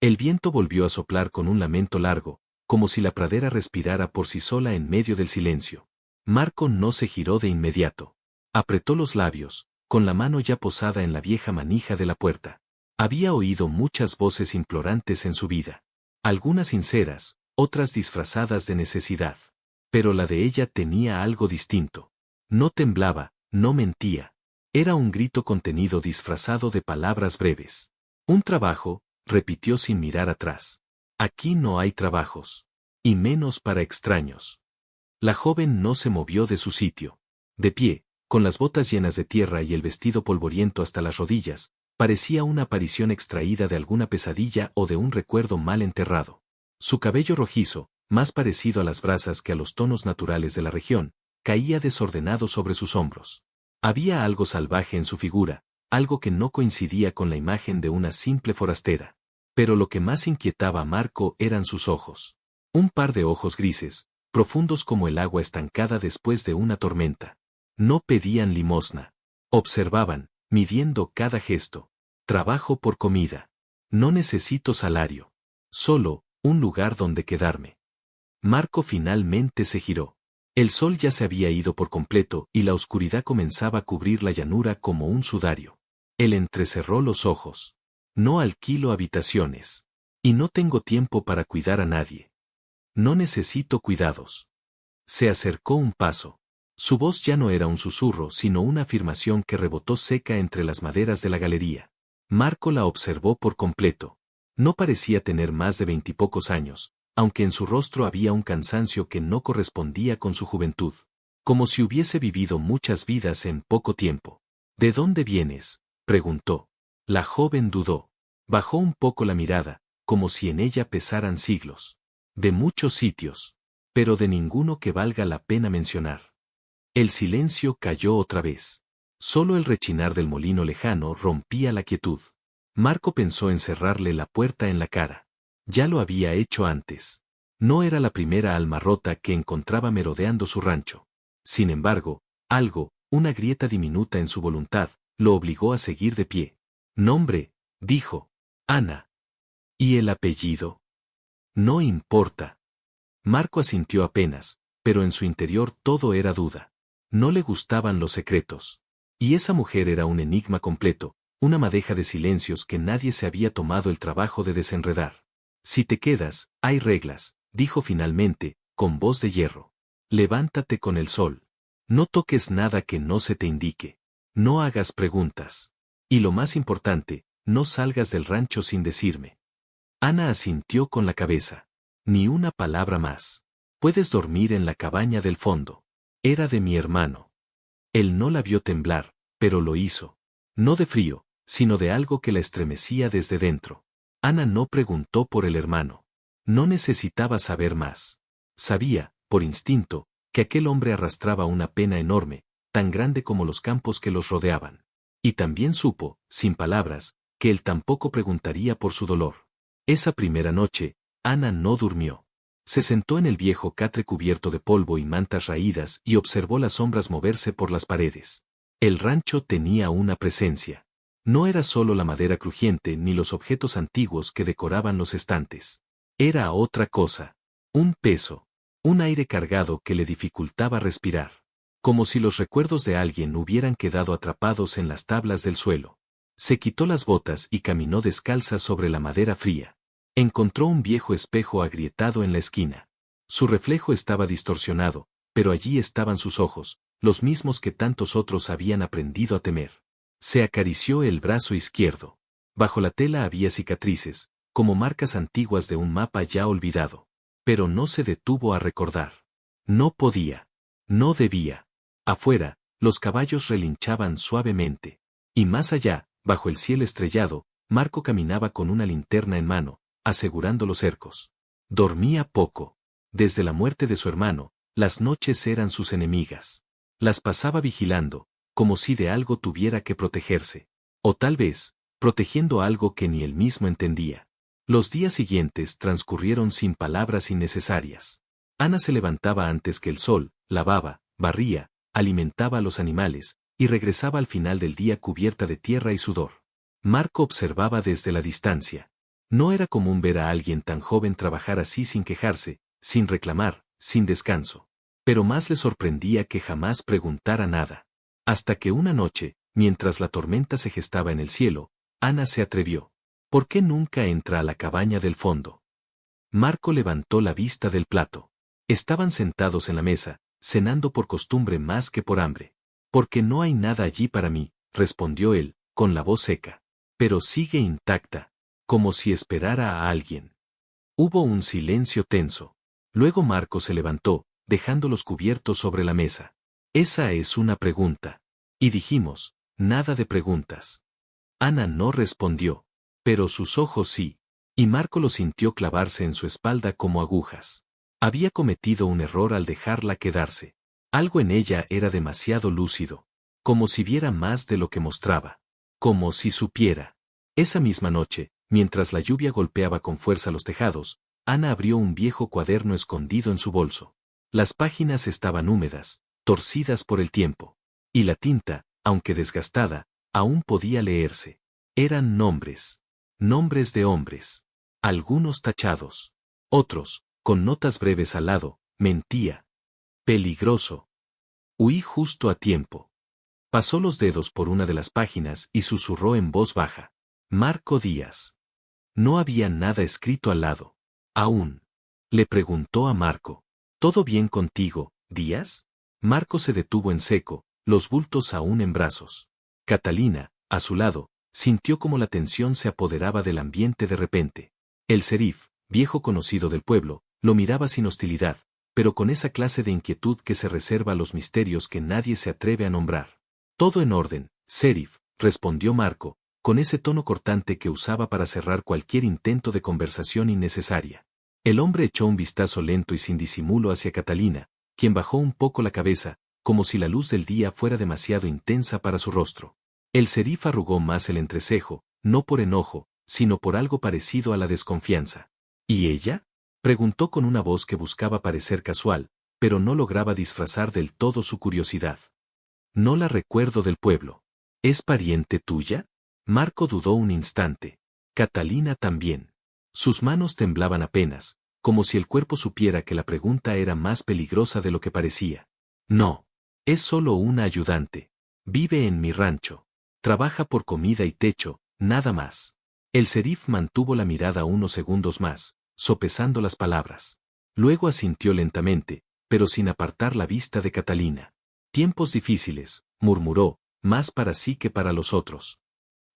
El viento volvió a soplar con un lamento largo, como si la pradera respirara por sí sola en medio del silencio. Marco no se giró de inmediato. Apretó los labios, con la mano ya posada en la vieja manija de la puerta. Había oído muchas voces implorantes en su vida. Algunas sinceras, otras disfrazadas de necesidad. Pero la de ella tenía algo distinto. No temblaba, no mentía. Era un grito contenido disfrazado de palabras breves. Un trabajo, repitió sin mirar atrás. Aquí no hay trabajos. Y menos para extraños. La joven no se movió de su sitio. De pie, con las botas llenas de tierra y el vestido polvoriento hasta las rodillas, parecía una aparición extraída de alguna pesadilla o de un recuerdo mal enterrado. Su cabello rojizo, más parecido a las brasas que a los tonos naturales de la región, caía desordenado sobre sus hombros. Había algo salvaje en su figura, algo que no coincidía con la imagen de una simple forastera. Pero lo que más inquietaba a Marco eran sus ojos. Un par de ojos grises, profundos como el agua estancada después de una tormenta. No pedían limosna. Observaban, midiendo cada gesto. Trabajo por comida. No necesito salario. Solo, un lugar donde quedarme. Marco finalmente se giró. El sol ya se había ido por completo y la oscuridad comenzaba a cubrir la llanura como un sudario. Él entrecerró los ojos. No alquilo habitaciones. Y no tengo tiempo para cuidar a nadie. No necesito cuidados. Se acercó un paso. Su voz ya no era un susurro sino una afirmación que rebotó seca entre las maderas de la galería. Marco la observó por completo. No parecía tener más de 20 y pocos años, aunque en su rostro había un cansancio que no correspondía con su juventud. Como si hubiese vivido muchas vidas en poco tiempo. ¿De dónde vienes?, preguntó. La joven dudó. Bajó un poco la mirada, como si en ella pesaran siglos. De muchos sitios. Pero de ninguno que valga la pena mencionar. El silencio cayó otra vez. Solo el rechinar del molino lejano rompía la quietud. Marco pensó en cerrarle la puerta en la cara. Ya lo había hecho antes. No era la primera alma rota que encontraba merodeando su rancho. Sin embargo, algo, una grieta diminuta en su voluntad, lo obligó a seguir de pie. Nombre, dijo. Ana. ¿Y el apellido? No importa. Marco asintió apenas, pero en su interior todo era duda. No le gustaban los secretos. Y esa mujer era un enigma completo, una madeja de silencios que nadie se había tomado el trabajo de desenredar. Si te quedas, hay reglas, dijo finalmente, con voz de hierro. Levántate con el sol. No toques nada que no se te indique. No hagas preguntas. Y lo más importante, no salgas del rancho sin decirme. Ana asintió con la cabeza. Ni una palabra más. Puedes dormir en la cabaña del fondo. Era de mi hermano. Él no la vio temblar, pero lo hizo. No de frío, sino de algo que la estremecía desde dentro. Ana no preguntó por el hermano. No necesitaba saber más. Sabía, por instinto, que aquel hombre arrastraba una pena enorme, tan grande como los campos que los rodeaban. Y también supo, sin palabras, que él tampoco preguntaría por su dolor. Esa primera noche, Ana no durmió. Se sentó en el viejo catre cubierto de polvo y mantas raídas y observó las sombras moverse por las paredes. El rancho tenía una presencia. No era solo la madera crujiente ni los objetos antiguos que decoraban los estantes. Era otra cosa. Un peso. Un aire cargado que le dificultaba respirar. Como si los recuerdos de alguien hubieran quedado atrapados en las tablas del suelo. Se quitó las botas y caminó descalza sobre la madera fría. Encontró un viejo espejo agrietado en la esquina. Su reflejo estaba distorsionado, pero allí estaban sus ojos, los mismos que tantos otros habían aprendido a temer. Se acarició el brazo izquierdo. Bajo la tela había cicatrices, como marcas antiguas de un mapa ya olvidado. Pero no se detuvo a recordar. No podía. No debía. Afuera, los caballos relinchaban suavemente. Y más allá, bajo el cielo estrellado, Marco caminaba con una linterna en mano, asegurando los cercos. Dormía poco. Desde la muerte de su hermano, las noches eran sus enemigas. Las pasaba vigilando, como si de algo tuviera que protegerse. O tal vez, protegiendo algo que ni él mismo entendía. Los días siguientes transcurrieron sin palabras innecesarias. Ana se levantaba antes que el sol, lavaba, barría, alimentaba a los animales, y regresaba al final del día cubierta de tierra y sudor. Marco observaba desde la distancia. No era común ver a alguien tan joven trabajar así sin quejarse, sin reclamar, sin descanso. Pero más le sorprendía que jamás preguntara nada. Hasta que una noche, mientras la tormenta se gestaba en el cielo, Ana se atrevió. ¿Por qué nunca entra a la cabaña del fondo? Marco levantó la vista del plato. Estaban sentados en la mesa, cenando por costumbre más que por hambre. Porque no hay nada allí para mí, respondió él, con la voz seca. Pero sigue intacta, como si esperara a alguien. Hubo un silencio tenso. Luego Marco se levantó, dejando los cubiertos sobre la mesa. Esa es una pregunta. Y dijimos, nada de preguntas. Ana no respondió. Pero sus ojos sí. Y Marco lo sintió clavarse en su espalda como agujas. Había cometido un error al dejarla quedarse. Algo en ella era demasiado lúcido. Como si viera más de lo que mostraba. Como si supiera. Esa misma noche, mientras la lluvia golpeaba con fuerza los tejados, Ana abrió un viejo cuaderno escondido en su bolso. Las páginas estaban húmedas, torcidas por el tiempo. Y la tinta, aunque desgastada, aún podía leerse. Eran nombres. Nombres de hombres. Algunos tachados. Otros, con notas breves al lado, mentía. Peligroso. Huí justo a tiempo. Pasó los dedos por una de las páginas y susurró en voz baja. Marco Díaz. No había nada escrito al lado. Aún. Le preguntó a Marco. ¿Todo bien contigo, Díaz? Marco se detuvo en seco, los bultos aún en brazos. Catalina, a su lado, sintió como la tensión se apoderaba del ambiente de repente. El serif, viejo conocido del pueblo, lo miraba sin hostilidad, pero con esa clase de inquietud que se reserva a los misterios que nadie se atreve a nombrar. Todo en orden, serif, respondió Marco, con ese tono cortante que usaba para cerrar cualquier intento de conversación innecesaria. El hombre echó un vistazo lento y sin disimulo hacia Catalina, quien bajó un poco la cabeza, como si la luz del día fuera demasiado intensa para su rostro. El serif arrugó más el entrecejo, no por enojo, sino por algo parecido a la desconfianza. ¿Y ella? Preguntó con una voz que buscaba parecer casual, pero no lograba disfrazar del todo su curiosidad. No la recuerdo del pueblo. ¿Es pariente tuya? Marco dudó un instante. Catalina también. Sus manos temblaban apenas, como si el cuerpo supiera que la pregunta era más peligrosa de lo que parecía. No. Es solo una ayudante. Vive en mi rancho. Trabaja por comida y techo, nada más. El serif mantuvo la mirada unos segundos más, sopesando las palabras. Luego asintió lentamente, pero sin apartar la vista de Catalina. Tiempos difíciles, murmuró, más para sí que para los otros.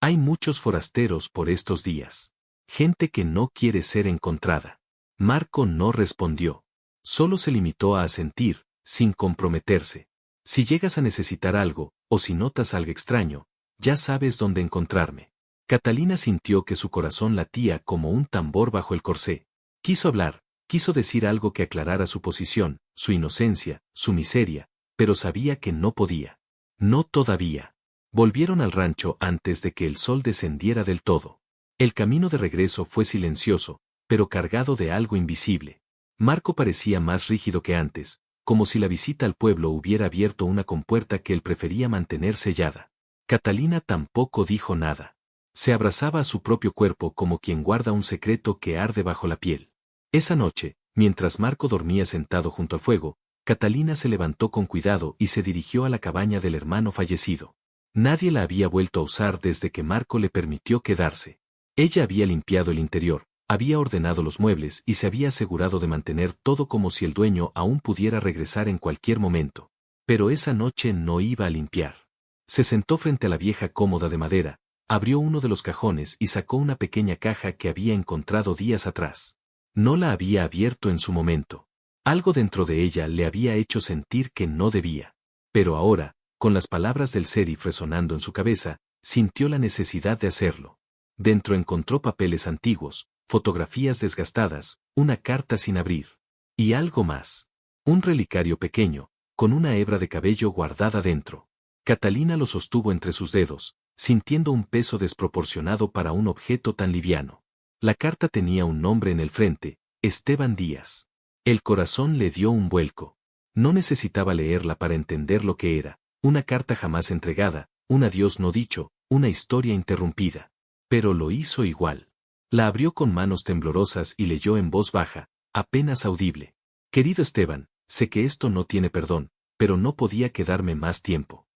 Hay muchos forasteros por estos días. Gente que no quiere ser encontrada. Marco no respondió. Solo se limitó a asentir, sin comprometerse. Si llegas a necesitar algo, o si notas algo extraño, ya sabes dónde encontrarme. Catalina sintió que su corazón latía como un tambor bajo el corsé. Quiso hablar, quiso decir algo que aclarara su posición, su inocencia, su miseria, pero sabía que no podía. No todavía. Volvieron al rancho antes de que el sol descendiera del todo. El camino de regreso fue silencioso, pero cargado de algo invisible. Marco parecía más rígido que antes, como si la visita al pueblo hubiera abierto una compuerta que él prefería mantener sellada. Catalina tampoco dijo nada. Se abrazaba a su propio cuerpo como quien guarda un secreto que arde bajo la piel. Esa noche, mientras Marco dormía sentado junto al fuego, Catalina se levantó con cuidado y se dirigió a la cabaña del hermano fallecido. Nadie la había vuelto a usar desde que Marco le permitió quedarse. Ella había limpiado el interior, había ordenado los muebles y se había asegurado de mantener todo como si el dueño aún pudiera regresar en cualquier momento. Pero esa noche no iba a limpiar. Se sentó frente a la vieja cómoda de madera, abrió uno de los cajones y sacó una pequeña caja que había encontrado días atrás. No la había abierto en su momento. Algo dentro de ella le había hecho sentir que no debía. Pero ahora, con las palabras del serif resonando en su cabeza, sintió la necesidad de hacerlo. Dentro encontró papeles antiguos, fotografías desgastadas, una carta sin abrir. Y algo más. Un relicario pequeño, con una hebra de cabello guardada dentro. Catalina lo sostuvo entre sus dedos, sintiendo un peso desproporcionado para un objeto tan liviano. La carta tenía un nombre en el frente, Esteban Díaz. El corazón le dio un vuelco. No necesitaba leerla para entender lo que era, una carta jamás entregada, un adiós no dicho, una historia interrumpida. Pero lo hizo igual. La abrió con manos temblorosas y leyó en voz baja, apenas audible. Querido Esteban, sé que esto no tiene perdón, pero no podía quedarme más tiempo.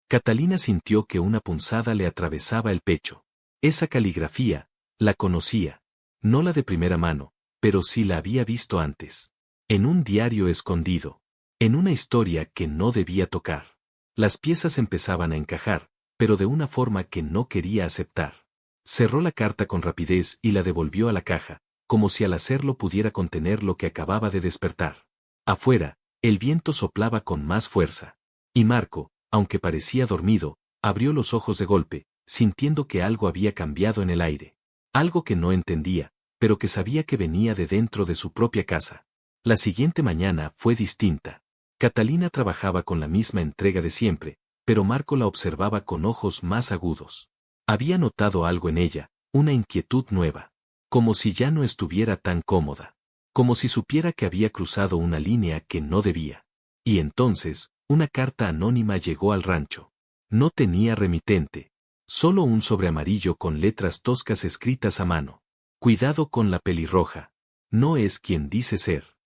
Catalina sintió que una punzada le atravesaba el pecho. Esa caligrafía, la conocía. No la de primera mano, pero sí la había visto antes. En un diario escondido. En una historia que no debía tocar. Las piezas empezaban a encajar, pero de una forma que no quería aceptar. Cerró la carta con rapidez y la devolvió a la caja, como si al hacerlo pudiera contener lo que acababa de despertar. Afuera, el viento soplaba con más fuerza. Y Marco, aunque parecía dormido, abrió los ojos de golpe, sintiendo que algo había cambiado en el aire. Algo que no entendía, pero que sabía que venía de dentro de su propia casa. La siguiente mañana fue distinta. Catalina trabajaba con la misma entrega de siempre, pero Marco la observaba con ojos más agudos. Había notado algo en ella, una inquietud nueva. Como si ya no estuviera tan cómoda. Como si supiera que había cruzado una línea que no debía. Y entonces, una carta anónima llegó al rancho. No tenía remitente. Solo un sobre amarillo con letras toscas escritas a mano. Cuidado con la pelirroja. No es quien dice ser.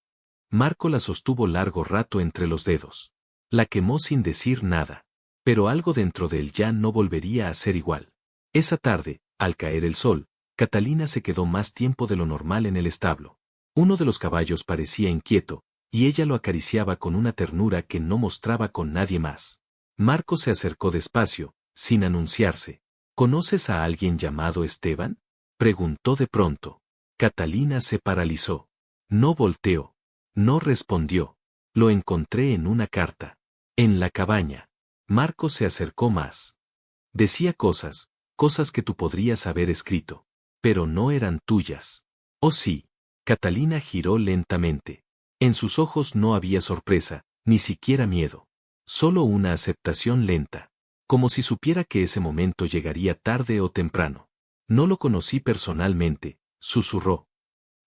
Marco la sostuvo largo rato entre los dedos. La quemó sin decir nada. Pero algo dentro de él ya no volvería a ser igual. Esa tarde, al caer el sol, Catalina se quedó más tiempo de lo normal en el establo. Uno de los caballos parecía inquieto, y ella lo acariciaba con una ternura que no mostraba con nadie más. Marco se acercó despacio, sin anunciarse. ¿Conoces a alguien llamado Esteban? Preguntó de pronto. Catalina se paralizó. No volteó. No respondió. Lo encontré en una carta. En la cabaña. Marco se acercó más. Decía cosas que tú podrías haber escrito. Pero no eran tuyas. Oh sí. Catalina giró lentamente. En sus ojos no había sorpresa, ni siquiera miedo. Solo una aceptación lenta. Como si supiera que ese momento llegaría tarde o temprano. No lo conocí personalmente, susurró.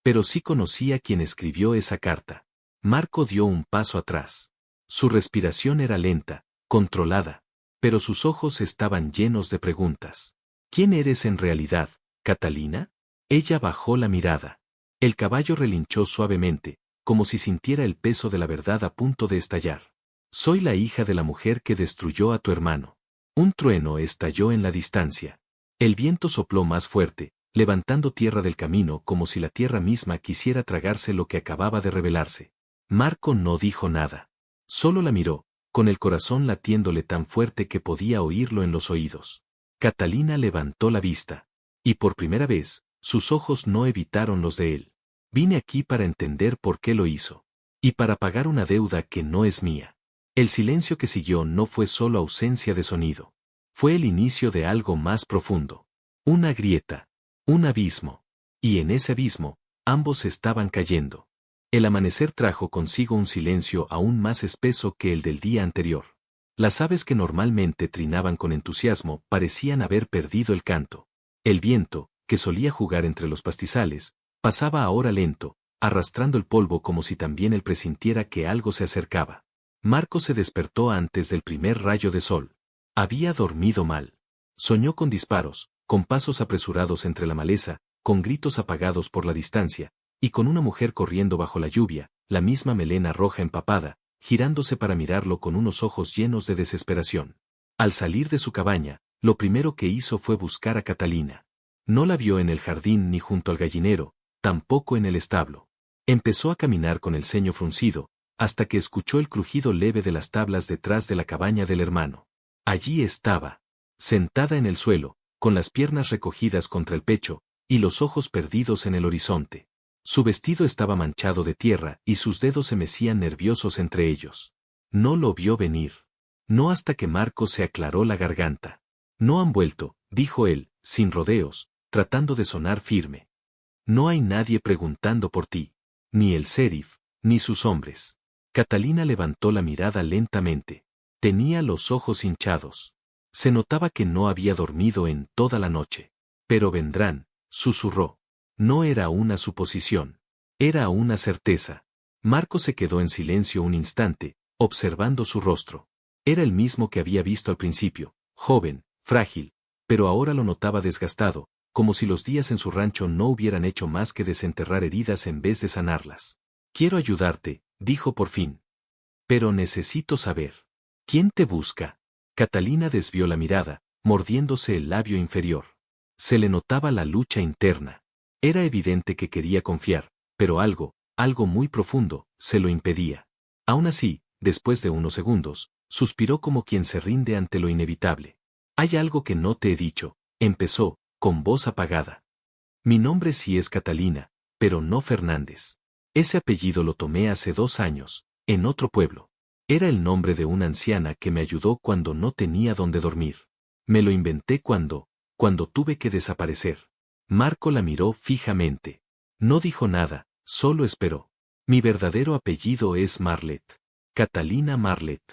Pero sí conocí a quien escribió esa carta. Marco dio un paso atrás. Su respiración era lenta, controlada. Pero sus ojos estaban llenos de preguntas. ¿Quién eres en realidad, Catalina? Ella bajó la mirada. El caballo relinchó suavemente, como si sintiera el peso de la verdad a punto de estallar. Soy la hija de la mujer que destruyó a tu hermano. Un trueno estalló en la distancia. El viento sopló más fuerte, levantando tierra del camino como si la tierra misma quisiera tragarse lo que acababa de revelarse. Marco no dijo nada. Solo la miró, con el corazón latiéndole tan fuerte que podía oírlo en los oídos. Catalina levantó la vista. Y por primera vez, sus ojos no evitaron los de él. Vine aquí para entender por qué lo hizo. Y para pagar una deuda que no es mía. El silencio que siguió no fue solo ausencia de sonido. Fue el inicio de algo más profundo. Una grieta. Un abismo. Y en ese abismo, ambos estaban cayendo. El amanecer trajo consigo un silencio aún más espeso que el del día anterior. Las aves que normalmente trinaban con entusiasmo parecían haber perdido el canto. El viento, que solía jugar entre los pastizales, pasaba ahora lento, arrastrando el polvo como si también él presintiera que algo se acercaba. Marco se despertó antes del primer rayo de sol. Había dormido mal. Soñó con disparos, con pasos apresurados entre la maleza, con gritos apagados por la distancia, y con una mujer corriendo bajo la lluvia, la misma melena roja empapada, girándose para mirarlo con unos ojos llenos de desesperación. Al salir de su cabaña, lo primero que hizo fue buscar a Catalina. No la vio en el jardín ni junto al gallinero, tampoco en el establo. Empezó a caminar con el ceño fruncido, hasta que escuchó el crujido leve de las tablas detrás de la cabaña del hermano. Allí estaba, sentada en el suelo, con las piernas recogidas contra el pecho, y los ojos perdidos en el horizonte. Su vestido estaba manchado de tierra y sus dedos se mecían nerviosos entre ellos. No lo vio venir. No hasta que Marco se aclaró la garganta. No han vuelto, dijo él, sin rodeos, tratando de sonar firme. No hay nadie preguntando por ti. Ni el sheriff, ni sus hombres. Catalina levantó la mirada lentamente. Tenía los ojos hinchados. Se notaba que no había dormido en toda la noche. Pero vendrán, susurró. No era una suposición. Era una certeza. Marco se quedó en silencio un instante, observando su rostro. Era el mismo que había visto al principio, joven, frágil, pero ahora lo notaba desgastado, como si los días en su rancho no hubieran hecho más que desenterrar heridas en vez de sanarlas. Quiero ayudarte, dijo por fin. Pero necesito saber. ¿Quién te busca? Catalina desvió la mirada, mordiéndose el labio inferior. Se le notaba la lucha interna. Era evidente que quería confiar, pero algo muy profundo, se lo impedía. Aún así, después de unos segundos, suspiró como quien se rinde ante lo inevitable. Hay algo que no te he dicho, empezó, con voz apagada. Mi nombre sí es Catalina, pero no Fernández. Ese apellido lo tomé hace 2 años, en otro pueblo. Era el nombre de una anciana que me ayudó cuando no tenía dónde dormir. Me lo inventé cuando tuve que desaparecer. Marco la miró fijamente. No dijo nada, solo esperó. Mi verdadero apellido es Marlet. Catalina Marlet.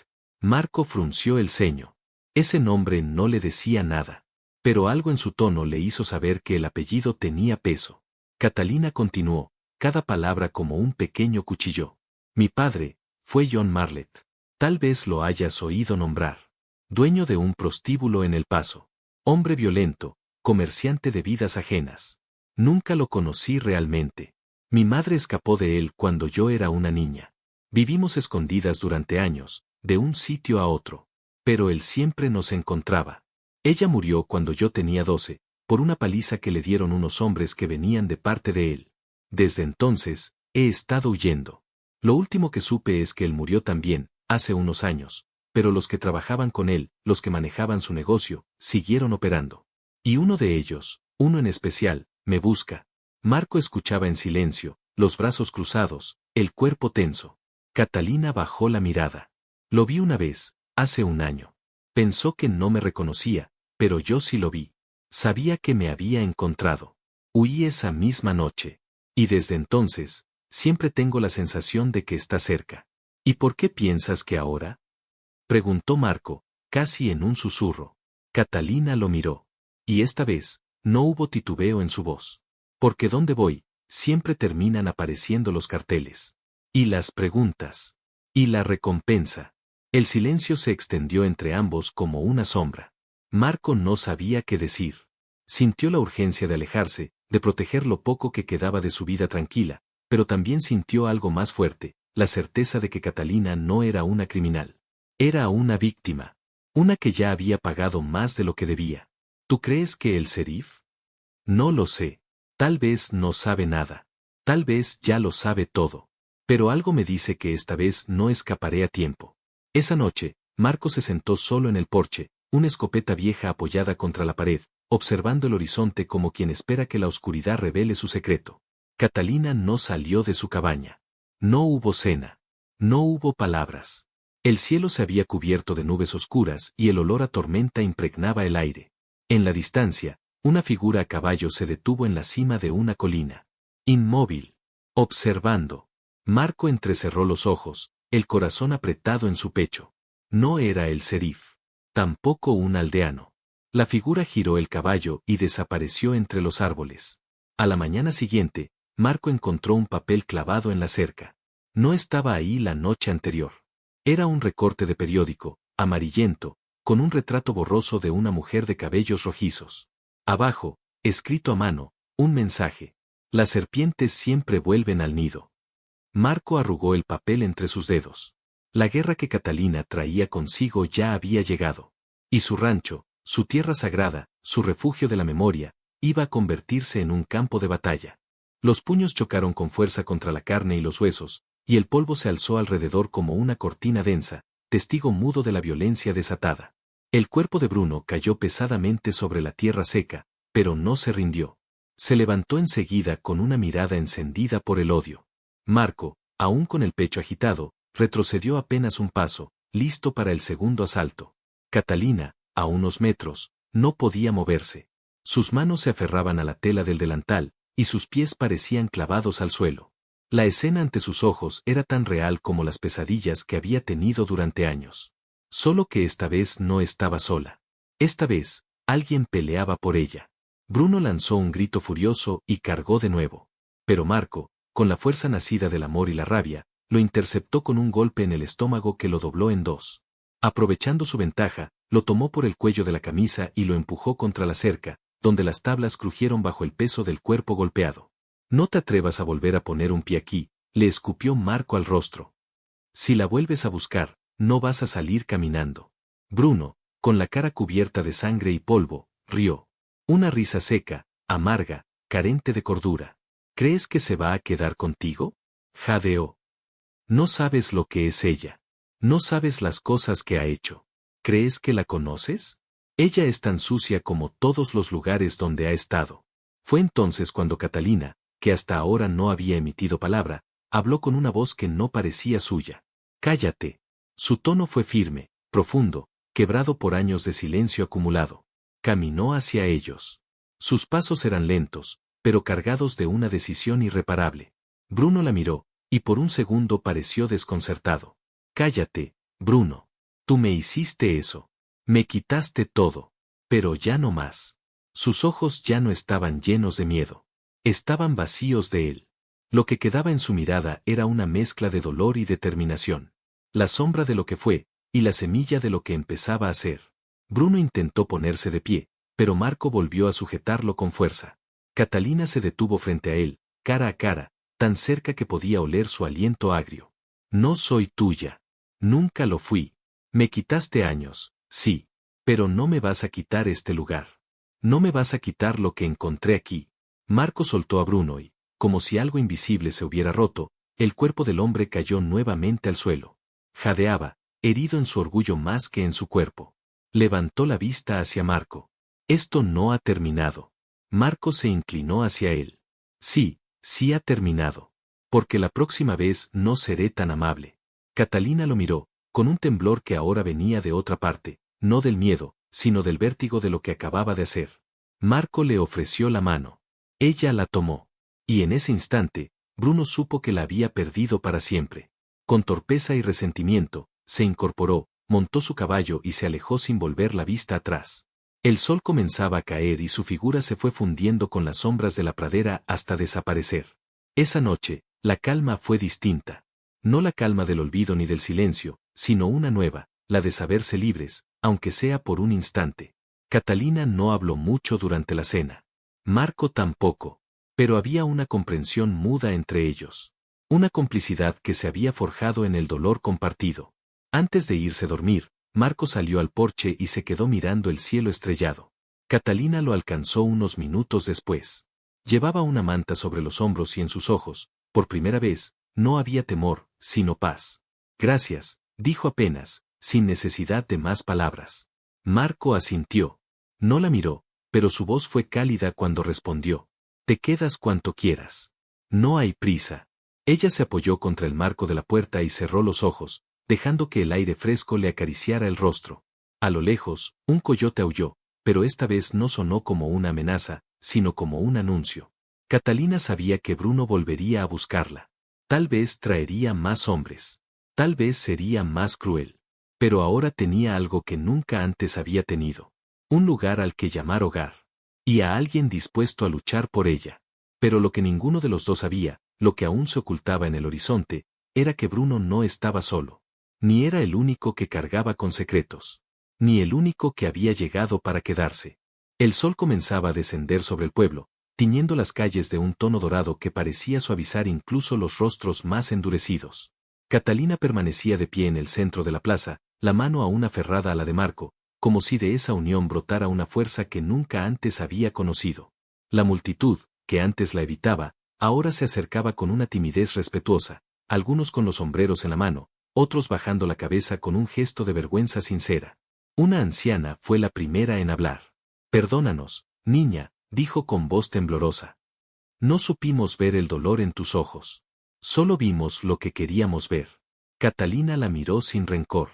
Marco frunció el ceño. Ese nombre no le decía nada. Pero algo en su tono le hizo saber que el apellido tenía peso. Catalina continuó, cada palabra como un pequeño cuchillo. Mi padre fue John Marlet. Tal vez lo hayas oído nombrar. Dueño de un prostíbulo en El Paso. Hombre violento, comerciante de vidas ajenas. Nunca lo conocí realmente. Mi madre escapó de él cuando yo era una niña. Vivimos escondidas durante años, de un sitio a otro. Pero él siempre nos encontraba. Ella murió cuando yo tenía 12, por una paliza que le dieron unos hombres que venían de parte de él. Desde entonces, he estado huyendo. Lo último que supe es que él murió también, hace unos años, pero los que trabajaban con él, los que manejaban su negocio, siguieron operando. Y uno de ellos, uno en especial, me busca. Marco escuchaba en silencio, los brazos cruzados, el cuerpo tenso. Catalina bajó la mirada. Lo vi una vez, hace 1 año. Pensó que no me reconocía, pero yo sí lo vi. Sabía que me había encontrado. Huí esa misma noche. Y desde entonces, siempre tengo la sensación de que está cerca. ¿Y por qué piensas que ahora? Preguntó Marco, casi en un susurro. Catalina lo miró. Y esta vez, no hubo titubeo en su voz. Porque donde voy, siempre terminan apareciendo los carteles. Y las preguntas. Y la recompensa. El silencio se extendió entre ambos como una sombra. Marco no sabía qué decir. Sintió la urgencia de alejarse, de proteger lo poco que quedaba de su vida tranquila, pero también sintió algo más fuerte, la certeza de que Catalina no era una criminal. Era una víctima. Una que ya había pagado más de lo que debía. ¿Tú crees que el sheriff? No lo sé. Tal vez no sabe nada. Tal vez ya lo sabe todo. Pero algo me dice que esta vez no escaparé a tiempo. Esa noche, Marco se sentó solo en el porche, una escopeta vieja apoyada contra la pared, observando el horizonte como quien espera que la oscuridad revele su secreto. Catalina no salió de su cabaña. No hubo cena. No hubo palabras. El cielo se había cubierto de nubes oscuras y el olor a tormenta impregnaba el aire. En la distancia, una figura a caballo se detuvo en la cima de una colina. Inmóvil. Observando. Marco entrecerró los ojos, el corazón apretado en su pecho. No era el sheriff. Tampoco un aldeano. La figura giró el caballo y desapareció entre los árboles. A la mañana siguiente, Marco encontró un papel clavado en la cerca. No estaba ahí la noche anterior. Era un recorte de periódico, amarillento, con un retrato borroso de una mujer de cabellos rojizos. Abajo, escrito a mano, un mensaje. Las serpientes siempre vuelven al nido. Marco arrugó el papel entre sus dedos. La guerra que Catalina traía consigo ya había llegado. Y su rancho, su tierra sagrada, su refugio de la memoria, iba a convertirse en un campo de batalla. Los puños chocaron con fuerza contra la carne y los huesos, y el polvo se alzó alrededor como una cortina densa, testigo mudo de la violencia desatada. El cuerpo de Bruno cayó pesadamente sobre la tierra seca, pero no se rindió. Se levantó enseguida con una mirada encendida por el odio. Marco, aún con el pecho agitado, retrocedió apenas un paso, listo para el segundo asalto. Catalina, a unos metros, no podía moverse. Sus manos se aferraban a la tela del delantal, y sus pies parecían clavados al suelo. La escena ante sus ojos era tan real como las pesadillas que había tenido durante años. Solo que esta vez no estaba sola. Esta vez, alguien peleaba por ella. Bruno lanzó un grito furioso y cargó de nuevo. Pero Marco, con la fuerza nacida del amor y la rabia, lo interceptó con un golpe en el estómago que lo dobló en 2. Aprovechando su ventaja, lo tomó por el cuello de la camisa y lo empujó contra la cerca, donde las tablas crujieron bajo el peso del cuerpo golpeado. No te atrevas a volver a poner un pie aquí, le escupió Marco al rostro. Si la vuelves a buscar, no vas a salir caminando. Bruno, con la cara cubierta de sangre y polvo, rió. Una risa seca, amarga, carente de cordura. ¿Crees que se va a quedar contigo? Jadeó. No sabes lo que es ella. No sabes las cosas que ha hecho. ¿Crees que la conoces? Ella es tan sucia como todos los lugares donde ha estado. Fue entonces cuando Catalina, que hasta ahora no había emitido palabra, habló con una voz que no parecía suya. Cállate. Su tono fue firme, profundo, quebrado por años de silencio acumulado. Caminó hacia ellos. Sus pasos eran lentos, pero cargados de una decisión irreparable. Bruno la miró, y por un segundo pareció desconcertado. Cállate, Bruno. Tú me hiciste eso. Me quitaste todo. Pero ya no más. Sus ojos ya no estaban llenos de miedo. Estaban vacíos de él. Lo que quedaba en su mirada era una mezcla de dolor y determinación. La sombra de lo que fue, y la semilla de lo que empezaba a ser. Bruno intentó ponerse de pie, pero Marco volvió a sujetarlo con fuerza. Catalina se detuvo frente a él, cara a cara, tan cerca que podía oler su aliento agrio. No soy tuya. Nunca lo fui. Me quitaste años, sí. Pero no me vas a quitar este lugar. No me vas a quitar lo que encontré aquí. Marco soltó a Bruno y, como si algo invisible se hubiera roto, el cuerpo del hombre cayó nuevamente al suelo. Jadeaba, herido en su orgullo más que en su cuerpo. Levantó la vista hacia Marco. Esto no ha terminado. Marco se inclinó hacia él. Sí, sí ha terminado. Porque la próxima vez no seré tan amable. Catalina lo miró, con un temblor que ahora venía de otra parte, no del miedo, sino del vértigo de lo que acababa de hacer. Marco le ofreció la mano. Ella la tomó. Y en ese instante, Bruno supo que la había perdido para siempre. Con torpeza y resentimiento, se incorporó, montó su caballo y se alejó sin volver la vista atrás. El sol comenzaba a caer y su figura se fue fundiendo con las sombras de la pradera hasta desaparecer. Esa noche, la calma fue distinta. No la calma del olvido ni del silencio, sino una nueva, la de saberse libres, aunque sea por un instante. Catalina no habló mucho durante la cena. Marco tampoco. Pero había una comprensión muda entre ellos. Una complicidad que se había forjado en el dolor compartido. Antes de irse a dormir, Marco salió al porche y se quedó mirando el cielo estrellado. Catalina lo alcanzó unos minutos después. Llevaba una manta sobre los hombros y en sus ojos, por primera vez, no había temor, sino paz. Gracias, dijo apenas, sin necesidad de más palabras. Marco asintió. No la miró, pero su voz fue cálida cuando respondió. Te quedas cuanto quieras. No hay prisa. Ella se apoyó contra el marco de la puerta y cerró los ojos, dejando que el aire fresco le acariciara el rostro. A lo lejos, un coyote aulló, pero esta vez no sonó como una amenaza, sino como un anuncio. Catalina sabía que Bruno volvería a buscarla. Tal vez traería más hombres. Tal vez sería más cruel. Pero ahora tenía algo que nunca antes había tenido. Un lugar al que llamar hogar. Y a alguien dispuesto a luchar por ella. Pero lo que ninguno de los dos sabía, lo que aún se ocultaba en el horizonte, era que Bruno no estaba solo. Ni era el único que cargaba con secretos. Ni el único que había llegado para quedarse. El sol comenzaba a descender sobre el pueblo, tiñendo las calles de un tono dorado que parecía suavizar incluso los rostros más endurecidos. Catalina permanecía de pie en el centro de la plaza, la mano aún aferrada a la de Marco, como si de esa unión brotara una fuerza que nunca antes había conocido. La multitud, que antes la evitaba, ahora se acercaba con una timidez respetuosa, algunos con los sombreros en la mano, otros bajando la cabeza con un gesto de vergüenza sincera. Una anciana fue la primera en hablar. Perdónanos, niña, dijo con voz temblorosa. No supimos ver el dolor en tus ojos. Solo vimos lo que queríamos ver. Catalina la miró sin rencor.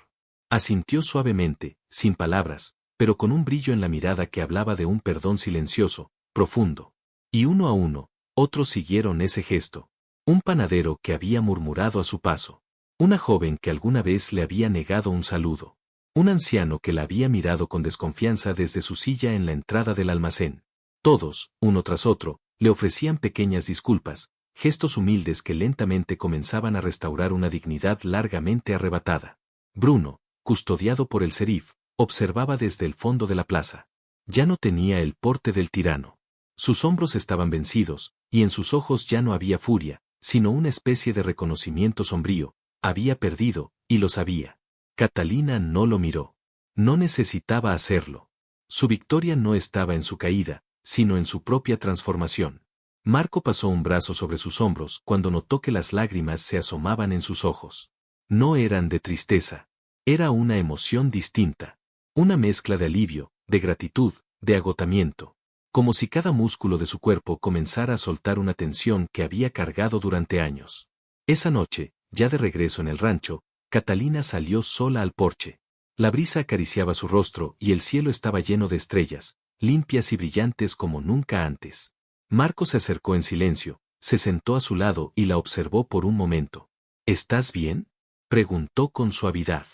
Asintió suavemente, sin palabras, pero con un brillo en la mirada que hablaba de un perdón silencioso, profundo. Y uno a uno, otros siguieron ese gesto. Un panadero que había murmurado a su paso. Una joven que alguna vez le había negado un saludo. Un anciano que la había mirado con desconfianza desde su silla en la entrada del almacén. Todos, uno tras otro, le ofrecían pequeñas disculpas, gestos humildes que lentamente comenzaban a restaurar una dignidad largamente arrebatada. Bruno, custodiado por el serif, observaba desde el fondo de la plaza. Ya no tenía el porte del tirano. Sus hombros estaban vencidos, y en sus ojos ya no había furia, sino una especie de reconocimiento sombrío. Había perdido, y lo sabía. Catalina no lo miró. No necesitaba hacerlo. Su victoria no estaba en su caída, sino en su propia transformación. Marco pasó un brazo sobre sus hombros cuando notó que las lágrimas se asomaban en sus ojos. No eran de tristeza. Era una emoción distinta. Una mezcla de alivio, de gratitud, de agotamiento. Como si cada músculo de su cuerpo comenzara a soltar una tensión que había cargado durante años. Esa noche, ya de regreso en el rancho, Catalina salió sola al porche. La brisa acariciaba su rostro y el cielo estaba lleno de estrellas, limpias y brillantes como nunca antes. Marco se acercó en silencio, se sentó a su lado y la observó por un momento. ¿Estás bien?, preguntó con suavidad.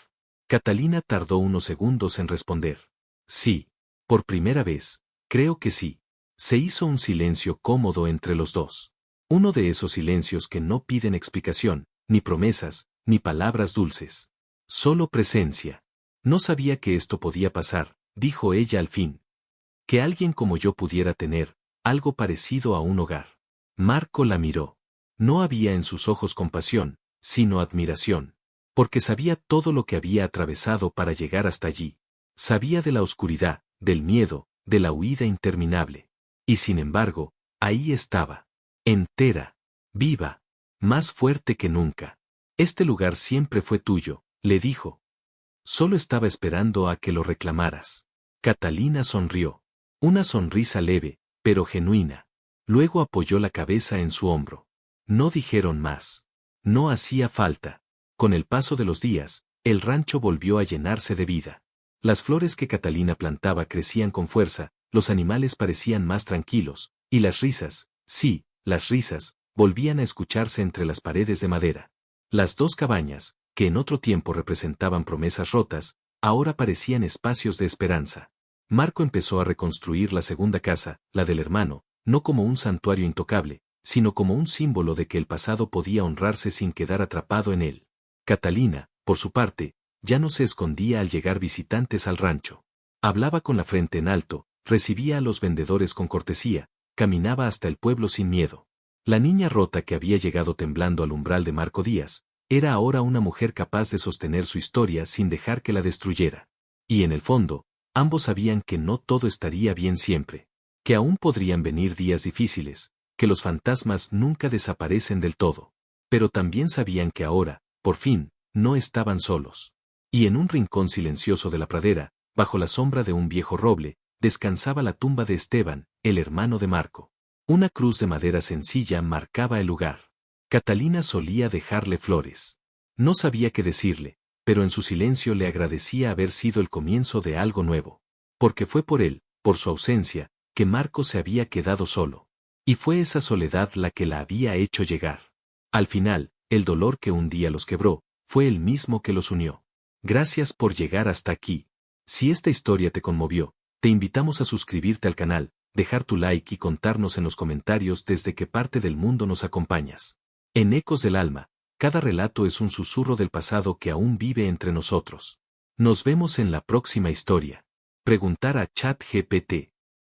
Catalina tardó unos segundos en responder. Sí, por primera vez, creo que sí. Se hizo un silencio cómodo entre los dos. Uno de esos silencios que no piden explicación, ni promesas, ni palabras dulces. Solo presencia. No sabía que esto podía pasar, dijo ella al fin. Que alguien como yo pudiera tener algo parecido a un hogar. Marco la miró. No había en sus ojos compasión, sino admiración. Porque sabía todo lo que había atravesado para llegar hasta allí. Sabía de la oscuridad, del miedo, de la huida interminable. Y sin embargo, ahí estaba. Entera. Viva. Más fuerte que nunca. Este lugar siempre fue tuyo, le dijo. Solo estaba esperando a que lo reclamaras. Catalina sonrió. Una sonrisa leve, pero genuina. Luego apoyó la cabeza en su hombro. No dijeron más. No hacía falta. Con el paso de los días, el rancho volvió a llenarse de vida. Las flores que Catalina plantaba crecían con fuerza, los animales parecían más tranquilos, y las risas, sí, las risas, volvían a escucharse entre las paredes de madera. Las dos cabañas, que en otro tiempo representaban promesas rotas, ahora parecían espacios de esperanza. Marco empezó a reconstruir la segunda casa, la del hermano, no como un santuario intocable, sino como un símbolo de que el pasado podía honrarse sin quedar atrapado en él. Catalina, por su parte, ya no se escondía al llegar visitantes al rancho. Hablaba con la frente en alto, recibía a los vendedores con cortesía, caminaba hasta el pueblo sin miedo. La niña rota que había llegado temblando al umbral de Marco Díaz, era ahora una mujer capaz de sostener su historia sin dejar que la destruyera. Y en el fondo, ambos sabían que no todo estaría bien siempre, que aún podrían venir días difíciles, que los fantasmas nunca desaparecen del todo. Pero también sabían que ahora, por fin, no estaban solos. Y en un rincón silencioso de la pradera, bajo la sombra de un viejo roble, descansaba la tumba de Esteban, el hermano de Marco. Una cruz de madera sencilla marcaba el lugar. Catalina solía dejarle flores. No sabía qué decirle, pero en su silencio le agradecía haber sido el comienzo de algo nuevo. Porque fue por él, por su ausencia, que Marco se había quedado solo. Y fue esa soledad la que la había hecho llegar. Al final, el dolor que un día los quebró, fue el mismo que los unió. Gracias por llegar hasta aquí. Si esta historia te conmovió, te invitamos a suscribirte al canal, dejar tu like y contarnos en los comentarios desde qué parte del mundo nos acompañas. En Ecos del Alma, cada relato es un susurro del pasado que aún vive entre nosotros. Nos vemos en la próxima historia. Preguntar a ChatGPT.